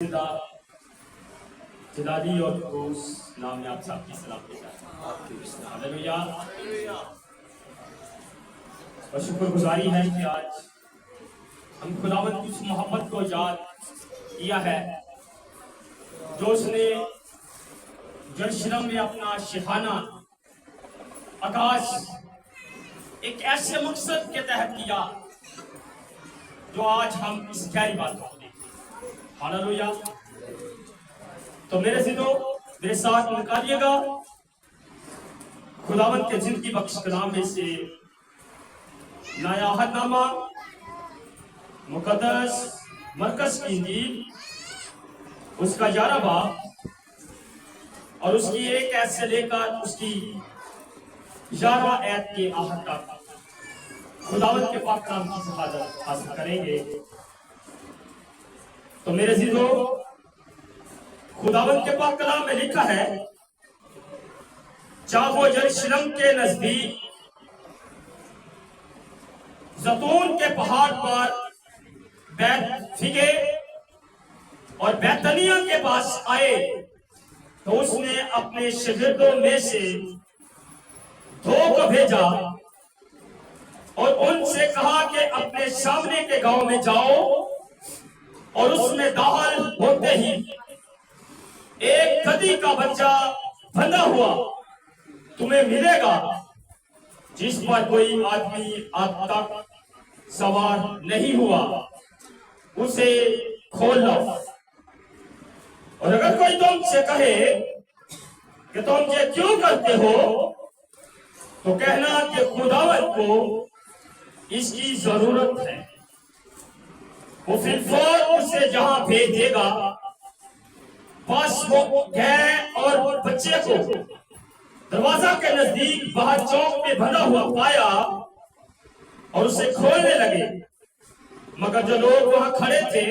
ابتدا جلالی اور فروز نام میں آپ سب کی سلام دے جاتا ہوں۔ ہاللیلویہ۔ اور شکر گزاری ہے کہ آج ہم خداوند کی اس محبت کو یاد کیا ہے جو اس نے یروشلم میں اپنا شہانہ آغاز ایک ایسے مقصد کے تحت کیا جو آج ہم اس گہری بات کو دیکھیں۔ ہاللیلویہ۔ تو میرے ساتھوں میرے ساتھ نکالیے گا خداوند کے زندگی بخش کلام میں سے نیا عہد نامہ مقدس مرکز کی انجیل اس کا 11 باب اور اس کی 1 آیت سے لے کر اس کی 11 آیت کے آخر تک خداوند کے پاک کلام کی شہادت حاصل کریں گے۔ تو میرے عزیزو خداوند کے پاک کلام میں لکھا ہے جب وہ یروشلم کے نزدیک زیتون کے پہاڑ پر بیت فگے اور بیتنیہ کے پاس آئے تو اس نے اپنے شاگردوں میں سے 2 کو بھیجا اور ان سے کہا کہ اپنے سامنے کے گاؤں میں جاؤ اور اس میں داخل ہوتے ہی ایک گدھی کا بچہ بندھا ہوا تمہیں ملے گا جس پر کوئی آدمی اب تک سوار نہیں ہوا، اسے کھول لو۔ اور اگر کوئی تم سے کہے کہ تم یہ کیوں کرتے ہو تو کہنا کہ خداوند کو اس کی ضرورت ہے، وہ پھر فوراً اسے جہاں بھیجے گا۔ بس وہ گئے اور بچے کو دروازہ کے نزدیک باہر چوک میں بندھا ہوا پایا اور اسے کھولنے لگے، مگر جو لوگ وہاں کھڑے تھے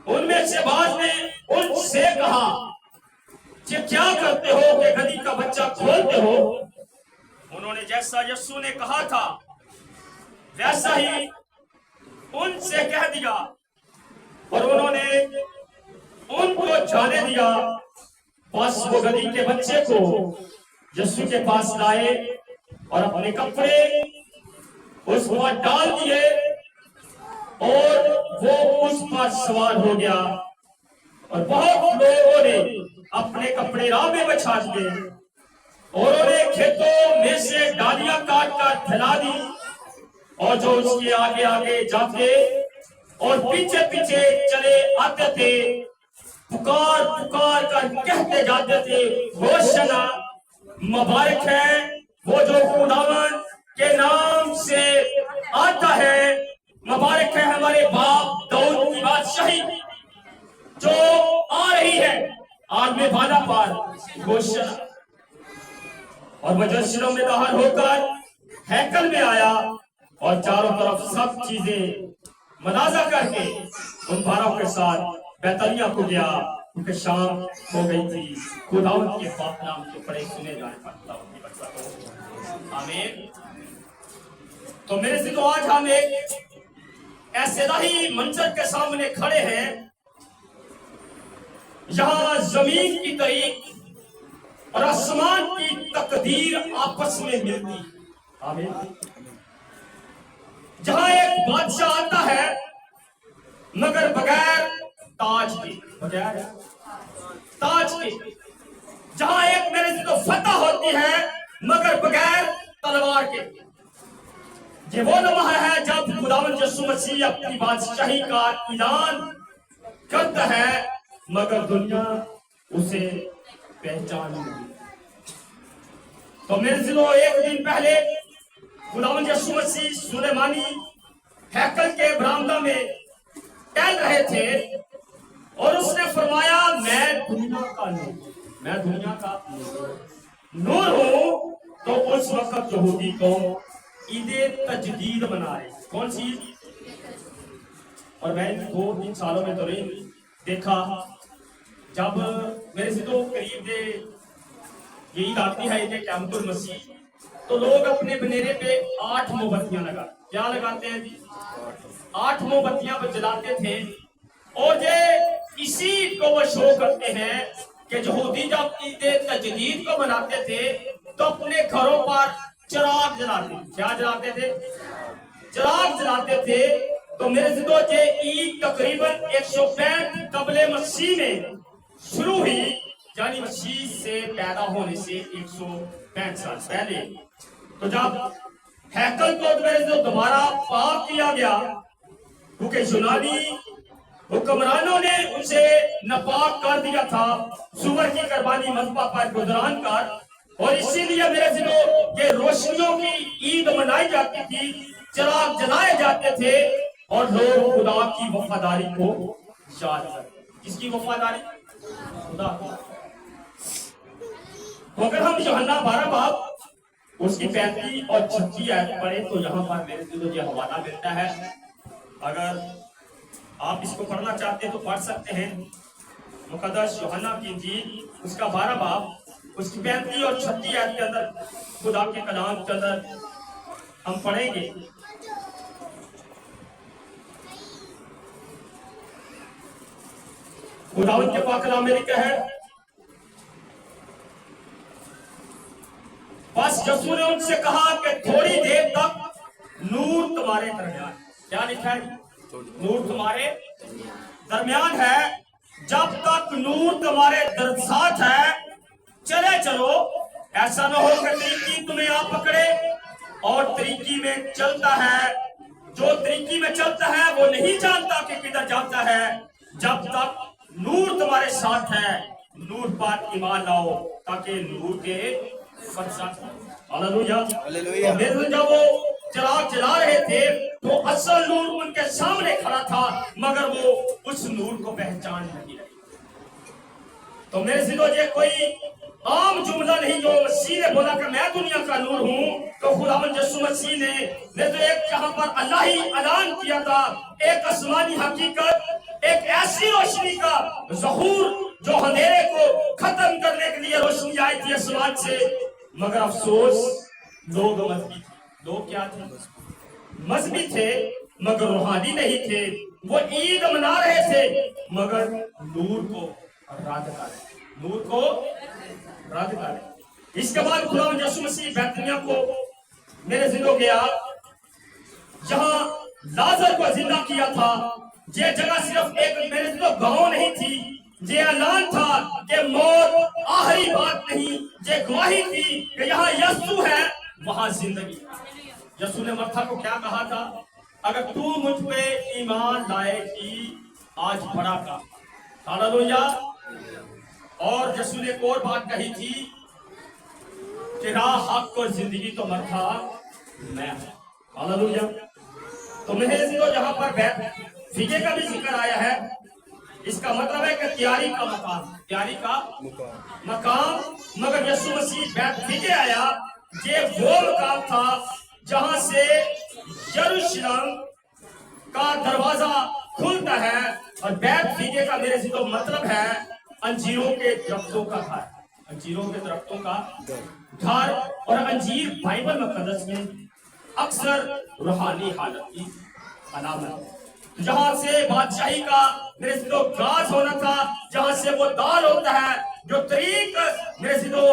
ان میں سے بعض نے ان سے کہا کہ کیا کرتے ہو کہ گدھی کا بچہ کھولتے ہو؟ انہوں نے جیسا یسوع نے کہا تھا ویسا ہی ان سے کہہ دیا اور انہوں نے ان کو جانے دیا۔ بس وہ گدھی کے بچے کو یسوع کے پاس لائے اور اپنے کپڑے اس پر ڈال دیے اور وہ اس پر سوار ہو گیا، اور بہت لوگوں نے اپنے کپڑے راہ میں بچھا دیے اور انہیں کھیتوں میں سے ڈالیاں کاٹ کر پھیلا دی، اور جو اس کے آگے آگے جاتے اور پیچھے پیچھے چلے آتے تھے پکار پکار کر کہتے جاتے تھے ہوشنا، مبارک ہے وہ جو خداوند کے نام سے آتا ہے، مبارک ہے ہمارے باپ داؤد کی بادشاہی جو آ رہی ہے عالم بالا پر، ہوشنا۔ اور وہ یروشلم میں داخل ہو کر ہیکل میں آیا اور چاروں طرف سب چیزیں مناظر کر کے ان 12 کے ساتھ بیتنیہ کو گیا کیونکہ شام ہو گئی تھی۔ خداوند کے پاک نام کے بڑے سنے جانے پر خداوند کی برکت ہو، آمین۔ تو میرے سے تو آج ہم ایک ایسے الہی منظر کے سامنے کھڑے ہیں یہاں زمین کی تاریخ اور آسمان کی تقدیر آپس میں ملتی، آمین۔ جہاں ایک بادشاہ آتا ہے مگر بغیر تاج کے، بغیر تاج کے، جہاں ایک میرے سے تو فتح ہوتی ہے مگر بغیر تلوار کے۔ یہ وہ لمحہ ہے جب خداوند یسوع مسیح اپنی بادشاہی کا اعلان کرتا ہے مگر دنیا اسے پہچان نہیں۔ تو میرے سے تو ایک دن پہلے خداوند یسوع مسیح سلیمانی ہیکل کے برآمدہ میں ٹہل رہے تھے اور اس نے فرمایا میں دنیا کا نور، میں دنیا کا نور ہوں۔ تو اس وقت یہودی قوم عید تجدید منا رہے، کون سی؟ اور میں 2-3 سالوں میں دورین دیکھا جب میرے سے تو قریب یہ عید آتی ہے، عید قیامت المسیح، تو لوگ اپنے بنیرے پہ 8 موم بتیاں لگاتے، کیا لگاتے ہیں جی؟ 8 موم بتیاں جلاتے تھے، اور یہ تجدید کو وہ شو کرتے ہیں کہ یہودی جب عید تجدید کو مناتے تھے تو اپنے گھروں پر چراغ جلاتے تھے. کیا جلاتے تھے؟ چراغ جلاتے تھے. تو میرے زندوں کے عید تقریباً 165 قبل مسیح میں شروع ہوئی، یعنی مسیح سے پیدا ہونے سے 165 سال پہلے. تو جب ہیکل کو میرے زندوں دوبارہ پاک کیا گیا، کیونکہ یونانی حکمرانوں نے اسے ناپاک کر دیا تھا سور کی قربانی مذبح پر گزران کر، اور اسی لیے میرے دلوں یہ روشنیوں کی عید منائی جاتی تھی، چراغ جلائے جاتے تھے اور لوگ خدا کی وفاداری کو یاد کرتے. کس کی وفاداری؟ خدا کی. تو اگر ہم یوحنا 12 باب اس کی 35 اور 36 آیت پڑھیں تو یہاں پر میرے دلوں یہ حوالہ ملتا ہے. اگر آپ اس کو پڑھنا چاہتے ہیں تو پڑھ سکتے ہیں. مقدس یوحنا کی انجیل اس کا 12 باب اس کی 35 اور 36 آیت کے اندر خدا کے کلام کے اندر ہم پڑھیں گے. خداوند کے پاک کلام میں لکھا ہے، بس یسوع نے ان سے کہا کہ تھوڑی دیر تک نور تمہارے درمیان. کیا لکھا ہے؟ نور تمہارے درمیان ہے. جب تک نور تمہارے ساتھ ہے چلے چلو، ایسا نہ ہو کہ طریقی تمہیں آ پکڑے. اور طریقی میں چلتا ہے، جو طریقی میں چلتا ہے وہ نہیں جانتا کہ کدھر جاتا ہے. جب تک نور تمہارے ساتھ ہے نور پر ایمان لاؤ تاکہ نور کے فرزند. ہاللیلویہ. جب وہ چراغ جلا رہے تھے تو اصل نور ان کے سامنے کھڑا تھا، مگر وہ اس نور کو پہچان نہیں رہے. تو میرے ذہنوں یہ کوئی عام جملہ نہیں جو مسیح نے بولا کہ میں دنیا کا نور ہوں. تو خداوند یسوع مسیح نے تو ایک جہاں پر اللہ ہی اعلان کیا تھا، ایک آسمانی حقیقت، ایک ایسی روشنی کا ظہور جو اندھیرے کو ختم کرنے کے لیے روشنی آئی تھی آسمان سے. مگر افسوس لوگ مذہبی تھے. لوگ کیا تھے؟ مذہبی تھے مگر روحانی نہیں تھے. وہ عید منا رہے تھے مگر نور کو رد کر رہے. نور کو رد کر رہے. اس کے بعد خداوند یسوع مسیح بیتنیہ کو میرے ذہنوں گیا جہاں لازر کو زندہ کیا تھا. یہ جگہ صرف ایک میرے ذہنوں گاؤں نہیں تھی، یہ اعلان تھا کہ موت آخری بات نہیں. یہ گواہی تھی کہ یہاں یسوع ہے وہاں زندگی. یسوع نے مرتھا کو کیا کہا تھا؟ اگر تو مجھ پہ ایمان لائے گی آج بڑا کام. ہاللیلویہ. اور یسوع نے ایک اور بات کہی تھی کہ راہ حق اور زندگی تو مرتھا میں ہوں. ہاللیلویہ. تو میرے ذہنوں جہاں پر بیت فیگے کا بھی ذکر آیا ہے، اس کا مطلب ہے کہ تیاری کا مقام. تیاری کا مقام. مگر یسوع مسیح بیت فیگے آیا، یہ وہ مقام تھا جہاں سے یروشلم کا دروازہ کھلتا ہے. اور بیت فیگے کا میرے ذہنوں مطلب ہے انجیروں کے درختوں کا گھر. انجیروں کے درختوں کا گھر. اور انجیر بائبل مقدس میں اکثر روحانی حالت کی علامت ہے. جہاں سے بادشاہی کا میرے ذہنوں گاز ہونا تھا، جہاں سے وہ دال ہوتا ہے جو طریق میرے ذہنوں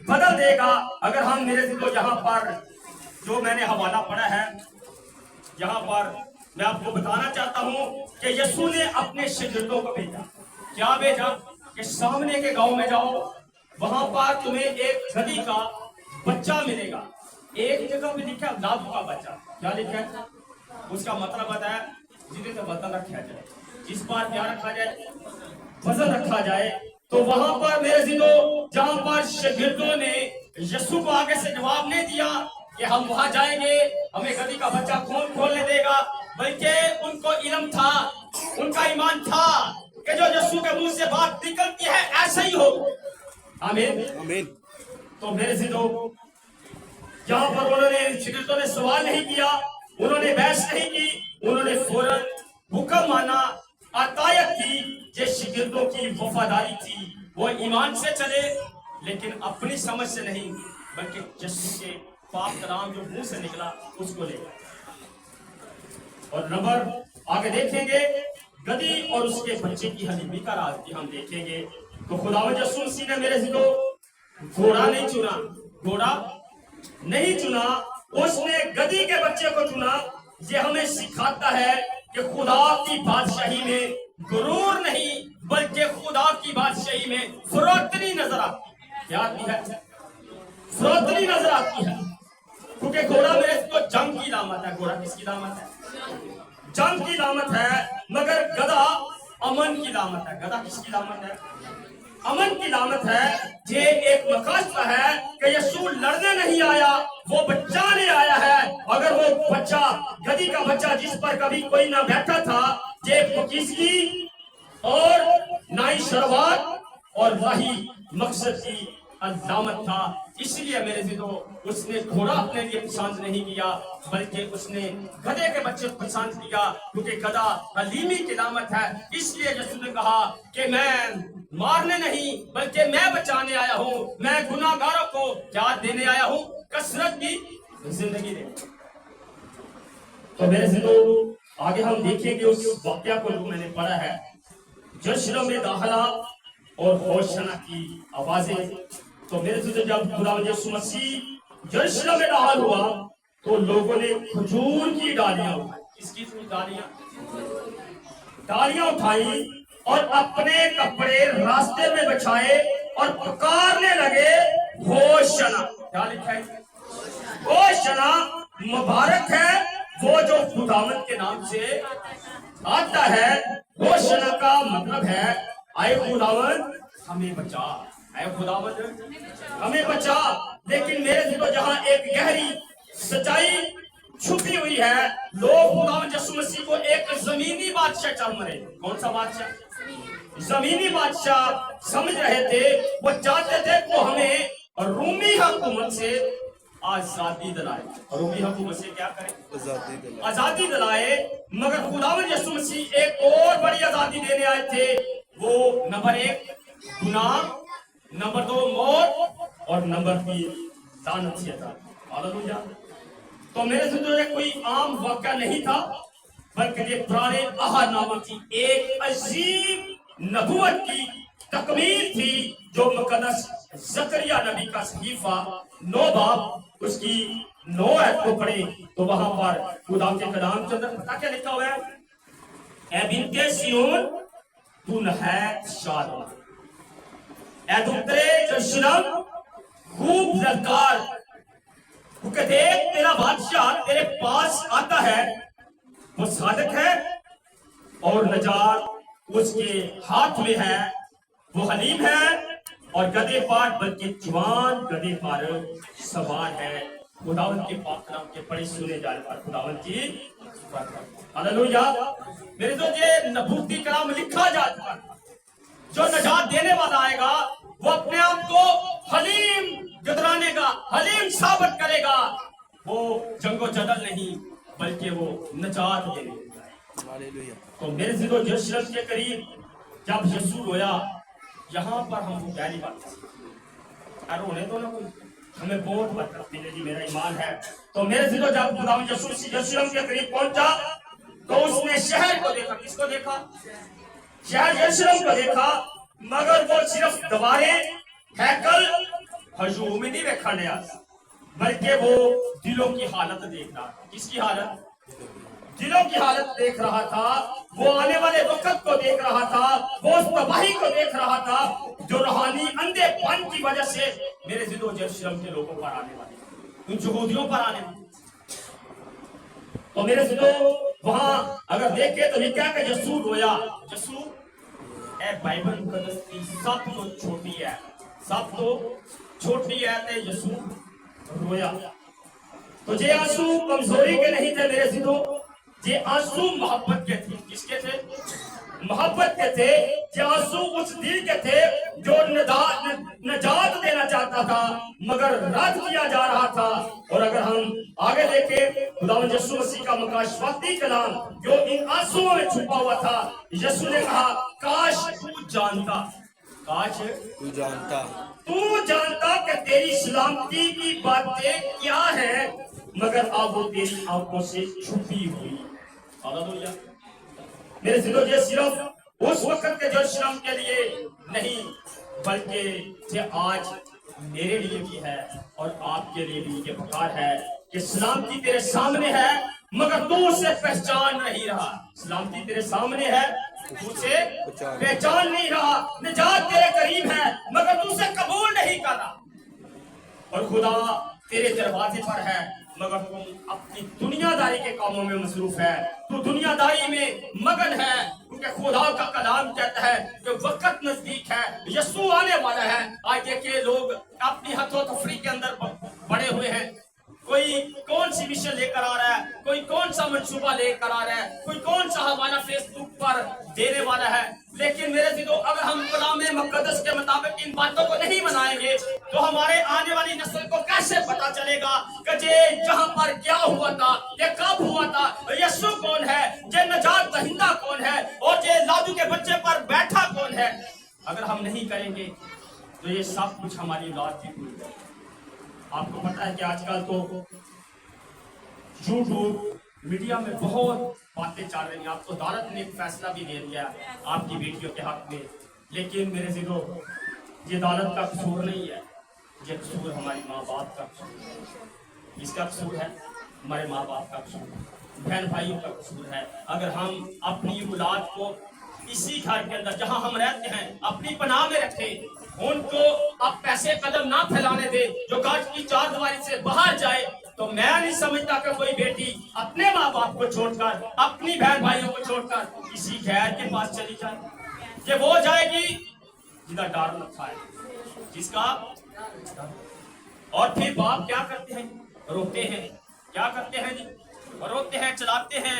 بدل دے گا. اگر ہم میرے ذہنوں یہاں پر جو میں نے حوالہ پڑھا ہے، یہاں پر میں آپ کو بتانا چاہتا ہوں کہ یسوع نے اپنے شاگردوں کو بھیجا. کیا بھیجا؟ کہ سامنے کے گاؤں میں جاؤ، وہاں پر تمہیں ایک گدھی کا بچہ ملے گا. ایک جگہ پہ لکھا لابو کا بچہ. کیا لکھا ہے؟ اس کا مطلب ہے جسے تو وزن رکھا جائے، جس پر کیا رکھا جائے؟ وزن رکھا جائے. تو وہاں پر میرے ذہنوں جہاں پر شاگردوں نے یسوع کو آگے سے جواب نہیں دیا کہ ہم وہاں جائیں گے ہمیں گدھی کا بچہ کون کھولنے دے گا، بلکہ ان کو علم تھا، ان کا ایمان تھا کہ جو یسوع کے منہ سے بات نکلتی ہے ایسا ہی ہو. آمین آمین. تو میرے ذہنوں یہاں پر انہوں نے شاگردوں نے سوال نہیں کیا، انہوں نے بحث نہیں کی، انہوں نے فوراً حکم مانا. عطایت تھی، یہ شاگردوں کی وفاداری تھی. وہ ایمان سے چلے لیکن اپنی سمجھ سے نہیں، بلکہ یسوع کے پاک کلام جو منہ سے نکلا اس کو لے گئے. اور نمبر آگے دیکھیں گے गधी और उसके बच्चे की हलीमी का राज भी हम देखेंगे। तो खुदावंद यीशु मसीह ने मेरे से तो घोड़ा नहीं चुना, घोड़ा नहीं चुना, उसने गधी के बच्चे को चुना। ये हमें सिखाता है कि खुदा की बादशाही में गुरूर नहीं बल्कि खुदा की बादशाही में फरोख्ती नजर आती है। क्या आती है? फरोख्ती नजर आती है। क्योंकि घोड़ा मेरे को जंग की लामत है। घोड़ा किसकी लामत है? जंग की लामत है। मगर गधा अमन की लामत है। गधा किसकी लामत है? अमन की लामत है। ये एक मकासदा है कि यीशु लड़ने नहीं आया, वो बचाने आया है। अगर वो बच्चा, गधी का बच्चा जिस पर कभी कोई ना बैठा था, ये फकीसगी और ना ही शरवात और ना ही मकसद की अलामत था। इसलिए मेरे जीतो उसने घोड़ा अपने लिए पसंद नहीं किया बल्कि उसने गधे के बच्चे को पसंद किया, क्योंकि गधा हलीमी की लामत है। इसलिए यीशु ने कहा कि मैं मारने नहीं बल्कि मैं बचाने आया हूँ। मैं गुनाहगारों को क्या देने आया हूँ? कसरत की जिंदगी देने। तो मेरे जीतो आगे हम देखेंगे उस वाक्या को जो मैंने पढ़ा है, यरूशलेम में दाखिला और होशाना की आवाजें। तो मेरे से जब खुदावंद यीशु मसीह यरूशलेम में दाखिल हुआ तो लोगों ने खजूर की डालियां उठाई। किसकी डालियां उठाई और अपने कपड़े रास्ते में बिछाए और पुकारने लगे, होशाना। क्या लिखा है? होशाना, मुबारक है वो जो खुदावंद के नाम से आता है। होशाना का मतलब है आए खुदावंद हमें बचा, आए खुदावंद हमें बचा। लेकिन मेरे से तो जहां एक गहरी सच्चाई छुपी हुई है, लोग खुदावंद यीशु मसीह को एक जमीनी बादशाह समझ रहे। कौन सा बादशाह? जमीनी बादशाह समझ रहे थे। वो चाहते थे वो हमें रूमी हुकूमत से आजादी दिलाए। रूमी हुकूमत से क्या करें? आजादी दिलाए। मगर खुदावंद यीशु मसीह एक और बड़ी आजादी देने आए थे। वो नंबर 1 गुनाह, नंबर 2 मौत और नंबर 3 लानत से आजादी। हालेलुया। तो मेरे से तो ये कोई आम वाक्या नहीं था बल्कि ये पुराने अहदनामा की एक अजीब नबूवत की तकमील थी जो मुकद्दस ज़करिया नबी का सहीफा 9 बाब उसकी 9 आयत को पढ़े तो वहां पर खुदा के कलाम के अंदर पता क्या लिखा हुआ है? ए बिन्ते सिय्योन तू नहायत शाद हो, ए दुख्तरे यरूशलेम खूब ललकार, क्योंकि देख तेरा बादशाह तेरे पास आता है, वो सादिक है और नजात उसके हाथ में है, वो हलीम है और गधे पर बल्कि जवान गधे पर सवार है। खुदावंद के पाक कलाम के पढ़े सुने जाने पर खुदावंद की हालेलुया। मेरे तो ये नबूती कलाम लिखा जा चुका है। जो नजात देने वाला आएगा वो अपने आप को हलीम गदरानेगा, हलीम साबित करेगा। वो जंगो जदल नहीं बल्कि वो नजात देने वाला है। तो मेरे जिलो यरूशलेम के करीब जब यीशु रोया, यहाँ पर हम वो पहली बात रोने तो ना कोई हमें बहुत बरकत मिलेगी, मेरा ईमान है। तो मेरे जिलो जब खुदावंद यीशु यरूशलेम के करीब पहुंचा तो उसने शहर को देखा। किसको देखा? शहर यरूशलेम को देखा। मगर वो सिर्फ दीवारें, हैकल, हजूम ही नहीं देखा नया, बल्कि वो दिलों की हालत देख रहा था। किसकी हालत? दिलों की हालत देख रहा था। वो आने वाले वक्त को देख रहा था। वो उस तबाही को देख रहा था जो रूहानी अंधेपन की वजह से मेरे दिलो यरूशलेम के लोगों पर आने वाले, उन यहूदियों पर आने वाले। तो मेरे दिलो वहां अगर देखे तो ये क्या कि यीशु रोया। यीशु बाइबल मुकद्दस की सब तो छोटी है, सब तो छोटी है ते यीशु रोया। तो ये आंसू कमजोरी के नहीं थे मेरे दिलो, ये आंसू मोहब्बत के थे। किसके थे? मोहब्बत के थे। ये आंसू उस दिल के थे जो नजात देना चाहता था मगर रद्द किया जा रहा था। और अगर हम आगे देखें खुदावंद यीशु मसीह का मुकाशफाती कलाम जो इन आंसुओं में छुपा हुआ था, यीशु ने कहा काश तू जानता, काश तू जानता कि तेरी सलामती की बातें क्या है, मगर अब वो तेरी आंखों से छुपी हुई। हालेलुया। मेरे जिंदो ये सिर्फ उस वक्त के जो श्रम के लिए नहीं, बल्कि ये आज मेरे लिए भी है और आपके लिए भी ये पुकार है कि सलामती तेरे सामने है मगर तू उसे पहचान नहीं रहा। सलामती तेरे सामने है, तू उसे पहचान नहीं रहा। निजात तेरे करीब है मगर तू उसे कबूल नहीं कर रहा। और खुदा तेरे दरवाजे पर है मगर तुम अपनी दुनियादारी के कामों में मसरूफ है। तू दुनियादारी में मगन है, क्योंकि खुदा का कलाम कहता है कि वक्त नजदीक है, यीशु आने वाला है। आज देखिए लोग अपनी हथो तफरी के अंदर बड़े हुए हैं। कोई कौन सी मिशन लेकर आ रहा है, कोई कौन सा मंसूबा लेकर आ रहा है, कोई कौन सा हवाला फेसबुक पर देने वाला है। लेकिन मेरे दिलों, अगर हम कलाम मुकद्दस के मुताबिक इन बातों को नहीं बनाएंगे तो हमारे आने वाली नस्ल को कैसे पता चलेगा कि ये जहां पर क्या हुआ था, ये कब हुआ था, यीशु कौन है, ये नजात दहिंदा कौन है और ये लादू के बच्चे पर बैठा कौन है। अगर हम नहीं करेंगे तो ये सब कुछ हमारी औलाद की भूल जाएगी। आपको पता है कि आजकल तो यूट्यूब मीडिया में बहुत बातें चल रही हैं। आपको अदालत ने एक फैसला भी दे दिया आपकी बेटियों के हक में। लेकिन मेरे जिलो, ये अदालत का कसूर नहीं है, ये कसूर हमारी माँ बाप का कसूर है। इसका कसूर है हमारे माँ बाप का कसूर है, बहन भाइयों का कसूर है। अगर हम अपनी औलाद को इसी घर के अंदर जहां हम रहते हैं अपनी पनाह में रखें, उनको अब पैसे कदम ना फैलाने दे जो घर की चार दीवारी से बाहर जाए, तो मैं नहीं समझता कि कोई बेटी अपने माँ बाप को छोड़कर, अपनी बहन भाइयों को छोड़कर किसी गैर के पास चली जाए। ये वो जाएगी जिसका डर न था, जिसका। और फिर बाप क्या करते हैं, रोते हैं। क्या करते हैं जी, रोते हैं, चलाते हैं।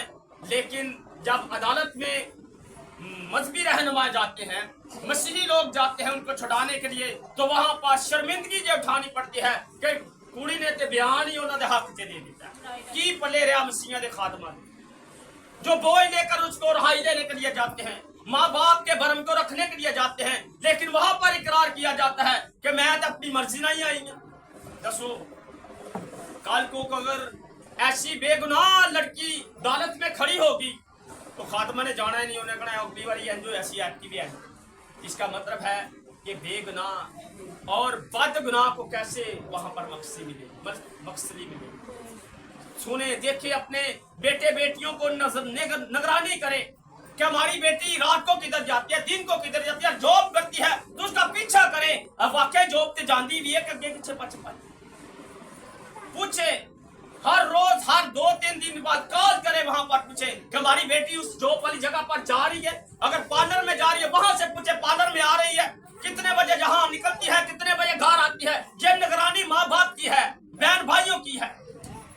लेकिन जब अदालत में मजहबी रहनुमा जाते हैं, मसीही लोग जाते हैं उनको छुड़ाने के लिए, तो वहां पर शर्मिंदगी जो उठानी पड़ती है कि कुड़ी ने ते बयान ही उन्होंने हक से दे दिया की पले रहा मसीहा दे खादमा जो बोझ लेकर उसको रहाई देने के लिए जाते हैं, माँ बाप के भरम को रखने के लिए जाते हैं। लेकिन वहां पर इकरार किया जाता है कि मैं तो अपनी मर्जी नहीं आई हूं। दसो कल को अगर ऐसी बेगुनाह लड़की अदालत में खड़ी होगी तो खात्मा ने जाना ही नहीं, उन्हें कहना अगली बार जो ऐसी एक्टिव है। इसका मतलब है कि बेगुनाह और बदगुनाह को कैसे वहां पर मकसदी मिले। सुने, देखे, अपने बेटे बेटियों को निगरानी करे कि हमारी बेटी रात को किधर जाती है, दिन को किधर जाती है, जॉब करती है तो उसका पीछा करे। अब वाकई जॉब से जानती भी है कि आगे पीछे पूछे, हर रोज हर 2-3 दिन बाद कॉल करे, वहां पर पूछे कि हमारी बेटी उस जॉब वाली जगह पर जा रही है। अगर पार्लर में जा रही है वहां से पूछे पार्लर में आ रही है, कितने बजे जहां निकलती है, कितने बजे घर आती है। ये निगरानी माँ बाप की है, बहन भाइयों की है।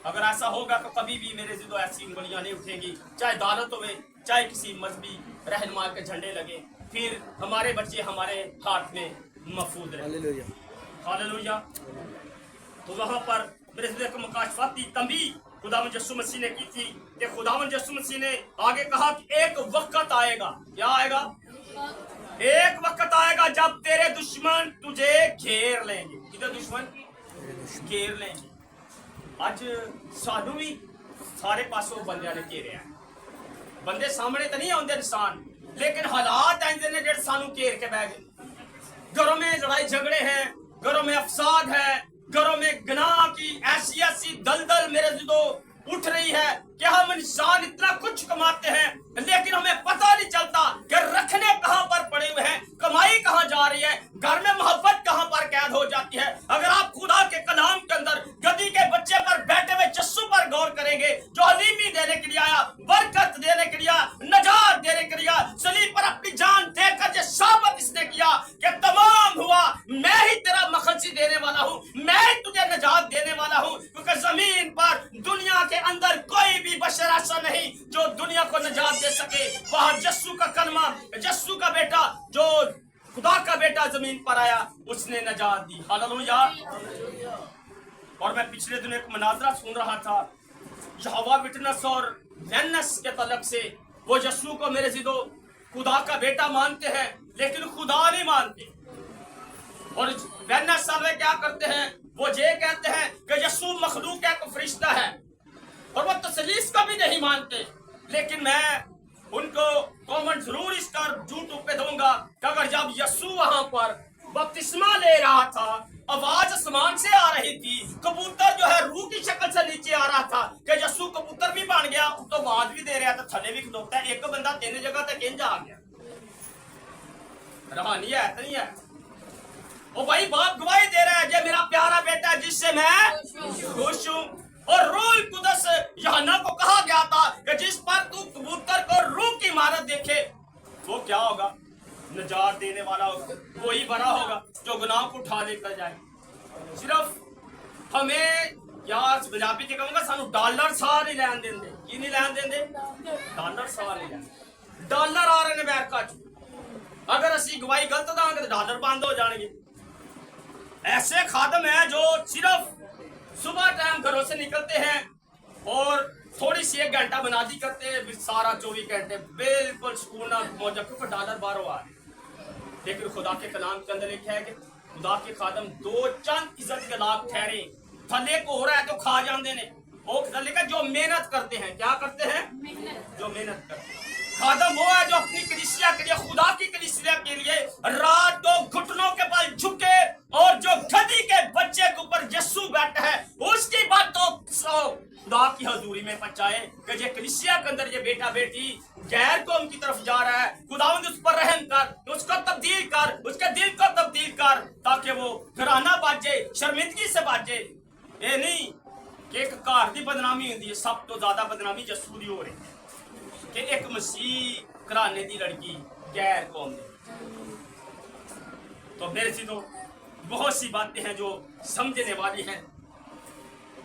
अगर ऐसा होगा तो कभी भी मेरे जिदो ऐसी उंगलियां नहीं उठेगी, चाहे अदालत हो, चाहे किसी मजहबी रहनुमा के झंडे लगे, फिर हमारे बच्चे हमारे हाथ में महफूज रहे। हालेलुया। तो वहां पर मेरे जिदो को मुकाशफाती तंबीह खुदावंद यीशु मसीह ने की थी कि खुदावंद यीशु मसीह ने आगे कहा कि एक वक्त आएगा। क्या आएगा? एक वक्त आएगा जब तेरे दुश्मन तुझे घेर लेंगे। किधर दुश्मन घेर लेंगे। आज सानू भी सारे पासों बंदे ने घेरे हैं। बंदे सामने तो नहीं आते इंसान, लेकिन हालात ऐसे ने जेड सानू घेर के बह गए। घरों में लड़ाई झगड़े हैं, घरों में अफसाद है, घरों में गुनाह की ऐसी ऐसी दलदल मेरे जिदो उठ रही है कि हम इंसान इतना कुछ कमाते हैं लेकिन हमें पता नहीं चलता कि रखने कहां पर पड़े हुए हैं, कमाई कहां जा रही है, घर में मोहब्बत कहां पर कैद हो जाती है। अगर आप खुदा के कलाम के अंदर गधी के बच्चे पर बैठे हुए यीशु पर गौर करेंगे, जो हलीमी देने के लिए आया, बरकत देने के लिए, नजात देने के लिए, सलीब पर अपनी जान देकर ये साबित इसने किया कि तमाम हुआ, मैं ही तेरा मखलसी देने वाला हूं, मैं ही तुझे नजात देने वाला हूं। क्योंकि जमीन पर दुनिया के अंदर कोई भी बशर ऐसा नहीं जो दुनिया को नजात दे सके। वहां यीशु का कलमा, यीशु का बेटा, जो खुदा का बेटा जमीन पर आया, उसने नजात दी। हालेलुया। और मैं पिछले दिन एक मनाजरा सुन रहा था यहोवा विटनेस और वेनस के तलक से। वो यीशु को मेरे जिदो खुदा का बेटा मानते हैं लेकिन खुदा नहीं मानते। और वेनस साहब क्या करते हैं, वो ये कहते हैं कि यीशु मखलूक है, फरिश्ता है, और वो तसलीस का भी नहीं मानते। लेकिन मैं उनको कॉमेंट जरूर इसका यूट्यूब पे दूंगा कि अगर जब यीशु वहां पर बपतिस्मा ले रहा था, आवाज आसमान से आ रही थी, कबूतर जो है रूह की शक्ल से नीचे आ रहा था कि यीशु कबूतर भी बन गया, तो आवाज भी दे रहा था, थले भी खड़ोता है, एक बंदा तीन जगह तक किंज आ गया। रहानी है नहीं है? ओ भाई बाप गवाही दे रहा है, ये मेरा प्यारा बेटा है जिससे मैं खुश हूं। और रूह कुदस यूहन्ना को कहा गया था कि जिस पर तू कबूतर को रूह की इमारत देखे वो क्या होगा? नजात देने वाला होगा, वही बड़ा होगा जो गुनाह को उठा लेकर जाए। सिर्फ हमें यार पंजाबी च कहूंगा सानू डॉलर साह नहीं लैन देंदे। की नहीं लैन देंदे? डॉलर साह नहीं लैन। डॉलर आ रहे ने अमेरिका च, अगर असी गवाही गलत दांगे तो डॉलर बंद हो जाएंगे। ऐसे खादम है जो सिर्फ सुबह टाइम घरों से निकलते हैं और थोड़ी सी 1 घंटा बनादी करते हैं, सारा 24 घंटे बिल्कुल सुकून मौजा, क्योंकि डॉलर बाहर आ है। लेकिन खुदा के कलाम के अंदर लिखा है कि खुदा के खादम 2 चंद इज्जत के लाभ ठहरे, थले को हो रहा है तो खा जाते ने। वो थले का जो मेहनत करते हैं, क्या करते हैं? जो मेहनत करते हैं। खादम वो है जो अपनी कलीसिया के लिए, खुदा की कलीसिया के लिए रात को घुटनों के बल झुके और जो गधी के बच्चे के ऊपर यीशु बैठा है उसकी बातों खुदा की हजूरी में पहुंचाए कि ये कलीसिया के अंदर ये बेटा बेटी गैर कौम की तरफ जा रहा है, खुदावंद उस पर रहम कर, उसको तब्दील कर, उसके दिल को तब्दील कर, ताकि वो घराना बाजे, शर्मिंदगी से बाजे। ये नहीं कि एक घर की बदनामी होती है, सब तो ज्यादा बदनामी यीशु दी हो रही है कि एक मसीह घराने की लड़की गैर कौम। तो मेरे से तो बहुत सी बातें हैं जो समझने वाली हैं।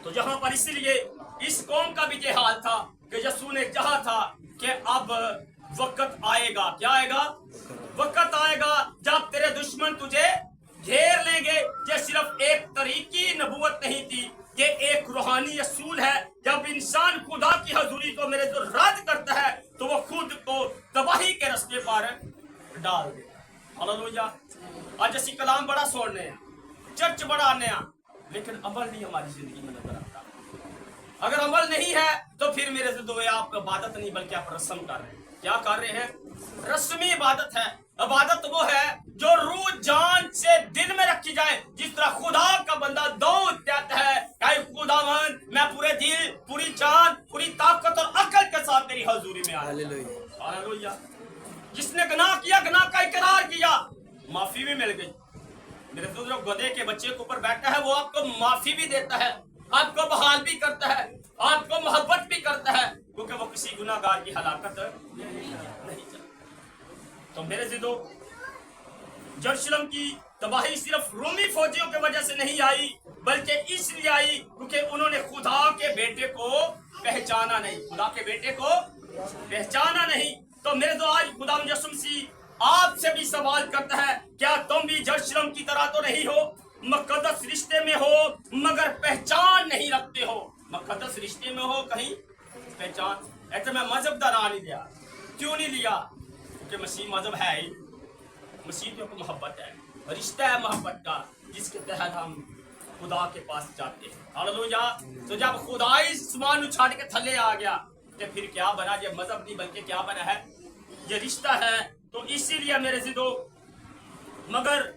तो यहाँ पर इसलिए इस कौम का भी ये हाल था कि यीशु ने कहा था कि अब वक्त आएगा। क्या आएगा? वक्त आएगा जब तेरे दुश्मन तुझे घेर लेंगे। ये सिर्फ एक तरीकी नबूवत नहीं थी, ये एक रूहानी असूल है। जब इंसान खुदा की हजूरी को मेरे जो रद्द करता है तो वो खुद को तबाही के रास्ते पर डाल देता। हालेलुया। आज असी कलाम बड़ा सुनने हैं, चर्च बड़ा आने हैं, लेकिन अमल नहीं हमारी जिंदगी में नजर आता। अगर अमल नहीं है तो फिर मेरे से दो आप इबादत नहीं बल्कि आप रस्म कर रहे हैं। क्या कर रहे हैं? रस्मी इबादत है। इबादत वो है जो रूह जान से दिल में रखी जाए, जिस तरह खुदा का बंदा दाऊद कहता है कि खुदावन मैं पूरे दिल, पूरी जान, पूरी ताकत और अकल के साथ तेरी हजूरी में आया। हालेलुया। हालेलुया। जिसने गुनाह किया, गुनाह का इकरार किया, माफी भी मिल गई। मेरे तो जो गधे के बच्चे के ऊपर बैठा है वो आपको माफी भी देता है, आपको बहाल भी करता है, आपको मोहब्बत भी करता है, क्योंकि वो किसी गुनाहगार की हलाकत नहीं चाहता। तो मेरे से तो यरूशलेम की तबाही सिर्फ रोमी फौजियों की वजह से नहीं आई, बल्कि इसलिए आई क्योंकि उन्होंने खुदा के बेटे को पहचाना नहीं। खुदा के बेटे को पहचाना नहीं। तो मेरे तो आज खुदा यीशु मसीह आपसे भी सवाल करता है, क्या तुम भी यरूशलेम की तरह तो नहीं हो? मुकद्दस रिश्ते में हो मगर पहचान नहीं रखते हो। मुकद्दस रिश्ते में हो, कहीं पहचान। ऐसे मैं मजहब का नाम नहीं लिया। क्यों नहीं लिया? क्योंकि मसीह मजहब है ही। मसीह तो मोहब्बत है, रिश्ता है मोहब्बत का, जिसके तहत हम खुदा के पास जाते हैं। हालेलुया। तो जब खुदा आसमान उछाड़ के थले आ गया तो फिर क्या बना? ये मजहब नहीं बल्कि क्या बना है? ये रिश्ता है। तो इसीलिए मेरे जिदो, मगर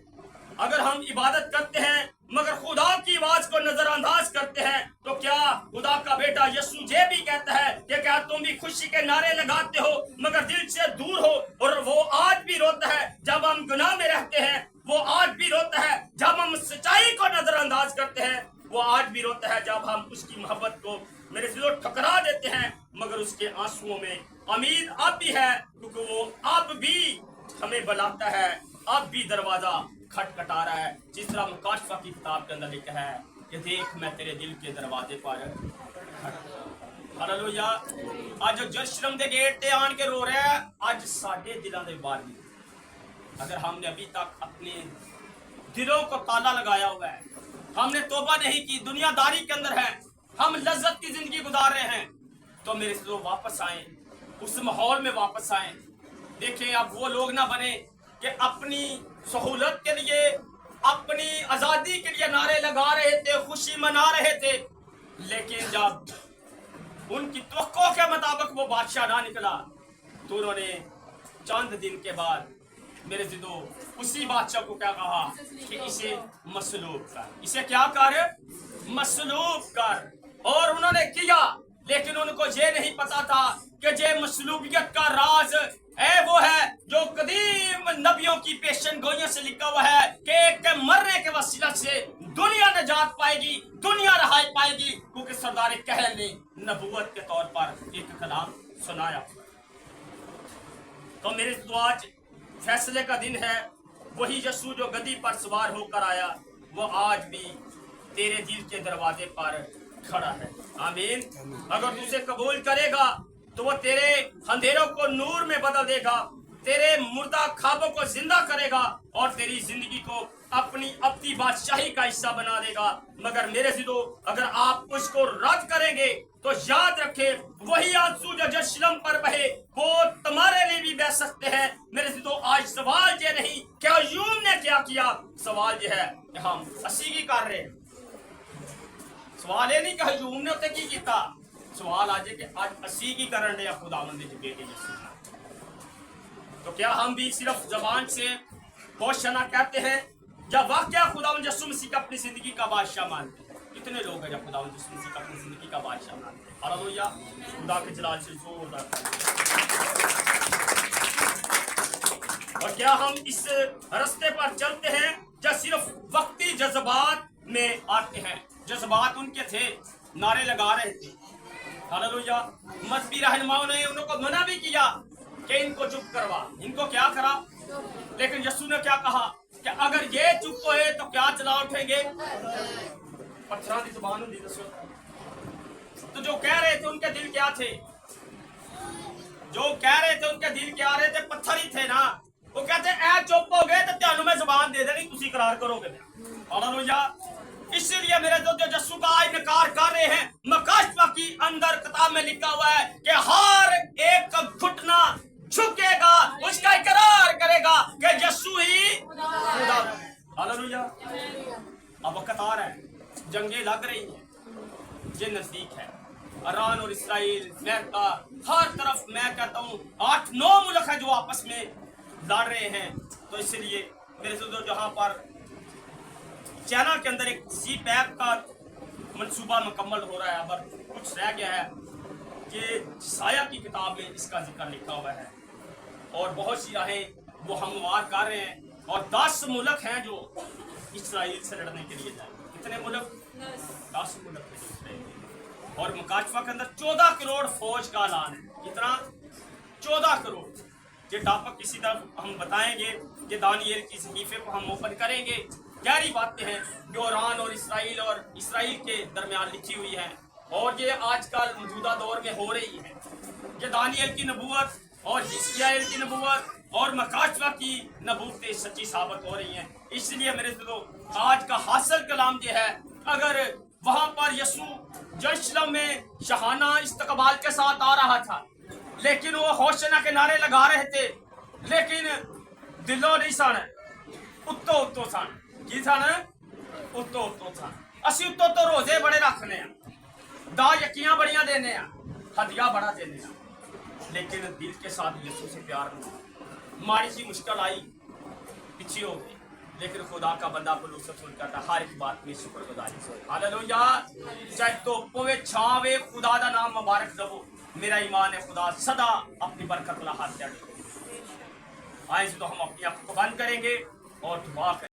अगर हम इबादत करते हैं मगर खुदा की आवाज को नजरअंदाज करते हैं तो क्या खुदा का बेटा यीशु ये भी कहता है कि क्या तुम भी खुशी के नारे लगाते हो मगर दिल से दूर हो? और वो आज भी रोता है जब हम गुनाह में रहते हैं, वो आज भी रोता है जब हम सच्चाई को नजरअंदाज करते हैं, वो आज भी रोता है जब हम उसकी मोहब्बत को मेरे से ठकरा देते हैं। मगर उसके आंसुओं में उम्मीद अब भी है, क्योंकि वो अब भी हमें बुलाता है, अब भी दरवाजा खटखटा रहा है। जिस तरह मुकाशफा की किताब के अंदर लिखा है कि देख मैं तेरे दिल के दरवाजे पर। हालेलुया। आज यरूशलेम के गेट पे आन के रो रहा है, आज साडे दिलों के बाहर भी। अगर हमने अभी तक अपने दिलों को ताला लगाया हुआ है, हमने तौबा नहीं की, दुनियादारी के अंदर है, हम लज्जत की जिंदगी गुजार रहे हैं, तो मेरे से तो वापस आए, उस माहौल में वापस आए। देखें, अब वो लोग ना बने कि अपनी सहूलत के लिए, अपनी आजादी के लिए नारे लगा रहे थे, खुशी मना रहे थे, लेकिन जब उनकी तवक्को के मुताबिक वो बादशाह ना निकला, तो उन्होंने चंद दिन के बाद मेरे जिदो उसी बादशाह को क्या कहा कि इसे मसलूब कर, इसे क्या कर, मसलूब कर। और उन्होंने किया, लेकिन उनको ये नहीं पता था कि ये मसलूबियत का राज वो है जो कदीम नबियों की पेशन गोइयों से लिखा हुआ है कि एक के मरने के वसीला से दुनिया नजात पाएगी, दुनिया रहाई पाएगी, क्योंकि सरदार कहल ने नबूवत के तौर पर एक कलाम सुनाया। तो मेरे तो आज फैसले का दिन है। वही यीशु जो गद्दी पर सवार होकर आया, वो आज भी तेरे दिल के दरवाजे पर खड़ा है। आमीन। अगर तू उसे कबूल करेगा तो वो तेरे अंधेरों को नूर में बदल देगा, तेरे मुर्दा ख्वाबों को जिंदा करेगा और तेरी जिंदगी को अपनी अपनी बादशाही का हिस्सा बना देगा। मगर मेरे जिदो, अगर आप उसको रद्द करेंगे तो याद रखे वही आंसू जो यरूशलेम पर बहे वो तुम्हारे लिए भी बह सकते हैं। मेरे जिदो, आज सवाल ये नहीं कि अय्यूब ने क्या किया, सवाल ये है कि हम असी की कर रहे हैं। सवाल ये नहीं कि अय्यूब ने उसे की किया, सवाल आज है कि आज असी की करन दे खुदावंद दे बेटे यीशु। तो क्या हम भी सिर्फ जबान से होशना कहते हैं या वाकया खुदावंद यीशु मसीह को अपनी जिंदगी का बादशाह मानते हैं? कितने लोग हैं जब खुदावंद यीशु मसीह को अपनी जिंदगी का बादशाह मानते हैं? हालेलुया। खुदा के जलाल से जोरदार। और क्या हम इस रास्ते पर चलते हैं या सिर्फ वक्ती जज्बात में आते हैं? जज्बात उनके थे, नारे लगा रहे थे। हालेलुया। मजहबी रहनुमाओं ने उनको मना भी किया कि इनको चुप करवा, इनको क्या करा, लेकिन यीशु ने क्या कहा कि अगर ये चुप होए तो क्या चला उठेंगे? पत्थर की जुबान होती दसो। तो जो कह रहे थे उनके दिल क्या थे? जो कह रहे थे उनके दिल क्या रहे थे? पत्थर ही थे ना। वो कहते ऐ चुप हो गए तो त्यानू मैं जुबान दे देनी, तुसी करार करोगे। हालेलुया। इसलिए मेरे जो यीशु का आज इनकार कर रहे हैं, मकाशवा की अंदर किताब में लिखा हुआ है कि हर एक घुटना झुकेगा, उसका इकरार करेगा कि यीशु ही खुदा है। हालेलुया। अब वक्त आ रहा है, जंगें लग रही हैं, ये नजदीक है। ईरान और इसराइल, अमेरिका, हर तरफ मैं कहता हूँ 8-9 मुल्क है जो आपस में लड़ रहे हैं। तो इसलिए मेरे से जहाँ पर चाइना के अंदर एक सी पैक का मंसूबा मुकम्मल हो रहा है, अब कुछ रह गया है कि साया की किताब में इसका जिक्र लिखा हुआ है और बहुत सी राहें वो हमवार कर रहे हैं। और 10 मुल्क हैं जो इसराइल से लड़ने के लिए जाए। कितने मुल्क? 10 मुल्क। और मुकाशवा के अंदर 14 करोड़ फौज का ऐलान है। कितना? 14 करोड़। ये टॉपिक किसी तरह हम बताएंगे कि दानियल की सहीफे को हम ओपन करेंगे। गहरी बातें हैं जो ईरान और इसराइल के दरमियान लिखी हुई हैं और ये आजकल मौजूदा दौर में हो रही है। ये दानियल की नबूवत और हिजकिय्याह की नबूवत और मकाशवा की नबूवतें सच्ची साबित हो रही हैं। इसलिए मेरे दोस्तों, आज का हासिल कलाम ये है, अगर वहां पर यीशु यरूशलेम में शहाना इस्तकबाल के साथ आ रहा था, लेकिन वो होशना के नारे लगा रहे थे, लेकिन दिलों नहीं सन, उत्तो उत्तो सन। की सन? उत्तो उत्तो सन। असी उत्तो तो रोजे बड़े रखने हैं, दा यकियां बड़ियां देने हैं, हदिया बड़ा देने हैं, लेकिन दिल के साथ यीशु से प्यार नहीं। माड़ी सी मुश्किल आई, पीछे हो गई, लेकिन खुदा का बंदा बलूसत करता हर एक बात में शुक्रगुजारी से। हालेलुया। चाहे तो पोवे छावे, खुदा दा नाम मुबारक दबो। मेरा ईमान है खुदा सदा अपनी बरकत ला हाथ दे। आए तो हम अपनी आंखों को बंद करेंगे और दुआ करेंगे।